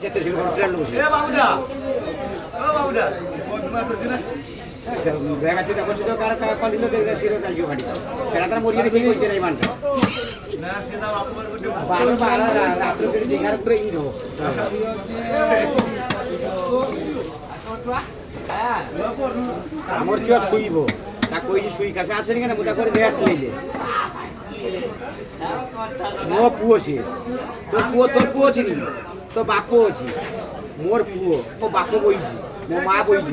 যেতে ছিল ট্রেন বসে এ বাবুদা ও বাবুদা মাছ হচ্ছে না দেখা চিন্তা করছি তো কার কলিল দেখে ছিল কালকে বাড়ি সেটা তার মরিয়ে রেখে কইছে রে মানটা না সেটা অপমান করতে বারো বারো রাত্রে করে দেখার উপরে ই দেবো আমার চুয়া শুইব তা কই যে শুই কাছে আসেনি কেন মোটা করে দেয়া শুইলে ମୋ ପୁଅ ସିଏ ତୋ ପୁଅ ଅଛି ନି ତୋ ବାପ ଅଛି ମୋର ପୁଅ ମୋ ବାପ ବଇଛି ମୋ ମା ବଇଛି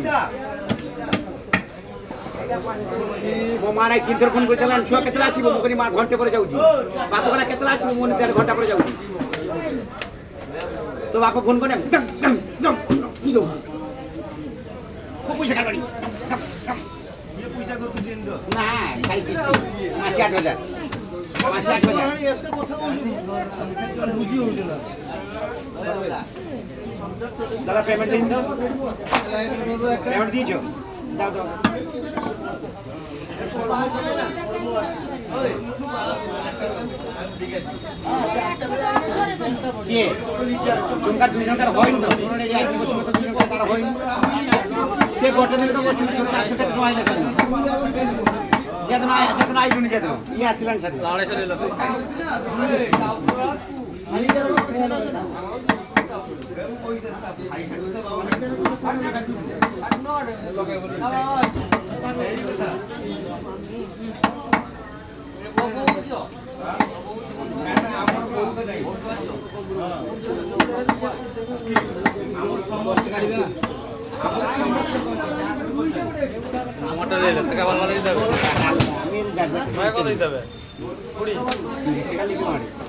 ମୋ ମା ନାଇଁ ତିନିଥର ଫୋନ୍ କରି ଚାଲିଲାଣି ଛୁଆ କେତେବେଳେ ଆସିବ ମୁଁ କହିଲି ମା ଘଣ୍ଟେ ପରେ ଯାଉଛି ବାପ କହିଲା କେତେବେଳେ ଆସିବ ମୁଁ ଦେଢ଼ ଘଣ୍ଟା ପରେ ଯାଉଛି ତୋ ବାପ ଫୋନ୍ କଲେ কি দেবো ମୋ ପଇସା କାଟଣି ये पैसा करके दिन दो ନା ଖାଲି ମାସେ 8,000 মাসে 8,000 এত কথা বললি বুঝি হচ্ছে না দাদা পেমেন্ট দিন দাও পেমেন্ট দিয়েছো দাও দাও কে তোমার 2 ঘন্টার হয়নি তো তোমরা এই আসি বসে তো 2 ঘন্টার হয়নি সে বটনে তো বসে 400 টাকা নয় না কেন যেদিন আইলুনি যেদিন ই আসছিলেন সাথে আমারটা লে টাকা ভালো দিতে হবে আমি কত দিতে হবে 20 টাকা লিখে মারি